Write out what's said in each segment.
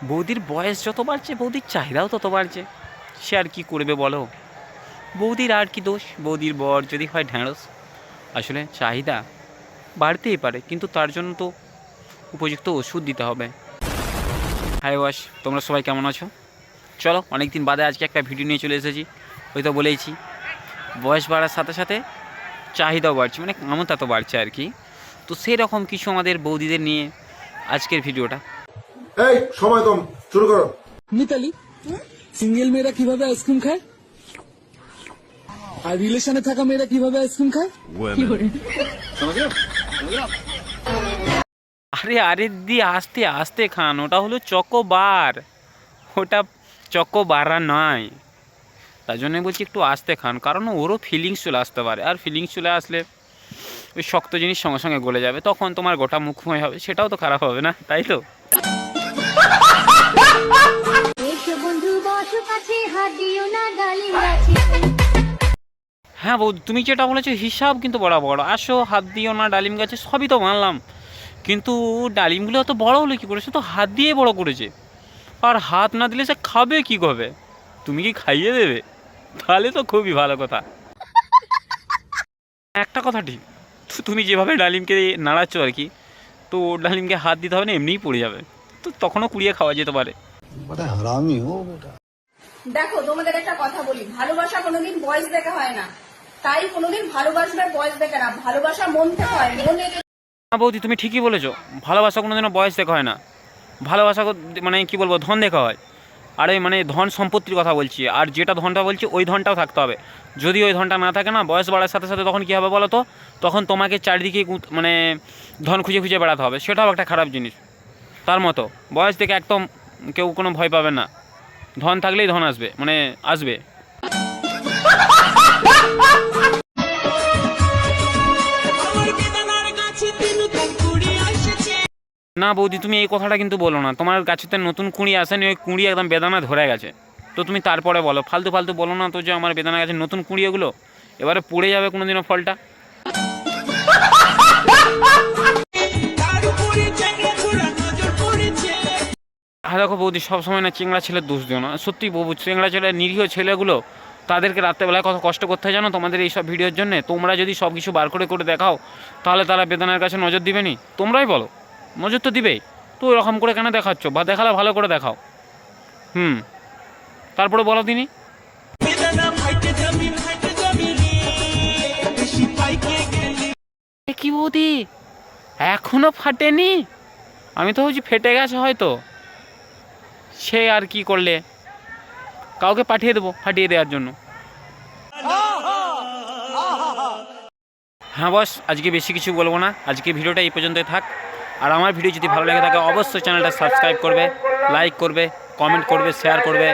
বৌদির বয়স যত বাড়ছে বৌদির চাহিদাও তত বাড়ছে। সে আর কি করবে বলো, বৌদির আর কি দোষ? বৌদির বর যদি হয় ঢ্যাঁড়স। আসলে চাহিদা বাড়তেই পারে, কিন্তু তার জন্য তো উপযুক্ত ওষুধ দিতে হবে। হাই ওয়াশ, তোমরা সবাই কেমন আছো? চলো, অনেক দিন বাদে আজকে একটা ভিডিও নিয়ে চলে এসেছি। হয়তো বলেইছি, বয়স বাড়ার সাথে সাথে চাহিদাও বাড়ছে, মানে ক্ষমতা তো বাড়ছে আর কি। তো সেই রকম কিছু আমাদের বৌদিদের নিয়ে আজকের ভিডিওটা। এই সময় কম, শুরু করো। মিতালি, সিঙ্গেল মেয়েরা কিভাবে আইসক্রিম খায় আর রিলেশনে থাকা মেয়েরা কিভাবে আইসক্রিম খায়? আরে আরে দি, আস্তে আস্তে খান, ওটা হলো চকোবার, ওটা চকোবারা নয়। তার জন্য বলছি একটু আস্তে খান, কারণ ওরও ফিলিংস চলে আসতে পারে, আর ফিলিংস চলে আসলে ওই শক্ত জিনিস সঙ্গে সঙ্গে গলে যাবে, তখন তোমার গোটা মুখময় হবে, সেটাও তো খারাপ হবে না, তাই তো? হ্যাঁ বৌদি, তুমি যেটা বলেছো হিসাব কিন্তু বড় আসো, হাত দিও না ডালিম গাছে, সবই তো মানলাম, কিন্তু ডালিমগুলো অত বড় হলো কী করে? সে তো হাত দিয়ে বড় করেছে, আর হাত না দিলে সে খাবে কী করবে? তুমি কি খাইয়ে দেবে? তাহলে তো খুবই ভালো কথা। একটা কথা ঠিক, তো তুমি যেভাবে ডালিমকে নাড়াচ্ছ আর কি, তো ডালিমকে হাত দিতে হবে না, এমনিই পড়ে যাবে, তো তখনও কুড়িয়ে খাওয়া যেতে পারে। দেখো, তোমাদের একটা কথা বলি, ভালোবাসা কোনোদিন বয়স দেখে হয় না, তাই কোনোদিন ভালোবাসবে বয়স দেখে না, ভালোবাসা মন থেকে হয়। মনে না বৌদি, তুমি ঠিকই বলেছো, ভালোবাসা কোনোদিনও বয়স দেখা হয় না, ভালোবাসা মানে কি বলবো, ধন দেখা হয়। আরে মানে ধন সম্পত্তির কথা বলছি, আর যেটা ধনটা বলছি ওই ধনটাও থাকতে হবে। যদি ওই ধনটা না থাকে না, বয়স বাড়ার সাথে সাথে তখন কী হবে বলো তো? তখন তোমাকে চারিদিকে মানে ধন খুঁজে খুঁজে বেড়াতে হবে, সেটাও একটা খারাপ জিনিস। তার মতো বয়স দেখে একদম কেউ কোনো ভয় পাবে না, ধন থাকলেই ধন আসবে, মানে আসবে। না বৌদি, তুমি এই কথাটা কিন্তু বলো না, তোমার গাছেতে নতুন কুঁড়ি আসেনি, ওই কুঁড়ি একদম বেদানা ধরে গেছে। তো তুমি তারপরে বলো, ফালতু ফালতু বলো না তো যে আমার বেদানা গাছের নতুন কুঁড়ি, এগুলো এবারে পড়ে যাবে কোনোদিনও ফলটা। হ্যাঁ দেখো বৌদি, সবসময় না চেংড়া ছেলের দোষ দিও না, সত্যি বউ, চেংড়া ছেলে, নিরীহ ছেলেগুলো, তাদেরকে রাত্রেবেলায় কত কষ্ট করতে হয় জানো তোমাদের এইসব ভিডিওর জন্যে? তোমরা যদি সব কিছু বার করে করে দেখাও, তাহলে তারা বেদানার কাছে নজর দিবে নি? তোমরাই বলো, নজর তো দিবেই। তো এরকম করে কেন দেখাচ্ছ? বা দেখালে ভালো করে দেখাও। তারপরে বলো তিনি। কি বৌদি, এখনো ফাটেনি? আমি তো ভাবছি ফেটে গেছে হয়তো। সে আর কি করলে, কাউকে পাঠিয়ে দেবো ফাটিয়ে দেওয়ার জন্য। হ্যাঁ বস, আজকে বেশি কিছু বলবো না, আজকে ভিডিওটা এই পর্যন্তই থাক। আর আমার ভিডিও যদি ভালো লেগে থাকে অবশ্যই চ্যানেলটা সাবস্ক্রাইব করবে, লাইক করবে, কমেন্ট করবে, শেয়ার করবে।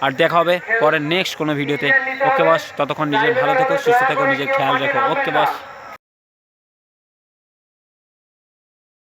আর দেখা হবে পরের নেক্সট কোনো ভিডিওতে। ওকে বস, ততক্ষণ নিজের ভালো থেকো, সুস্থ থেকো, নিজের খেয়াল রেখো। ওকে বস।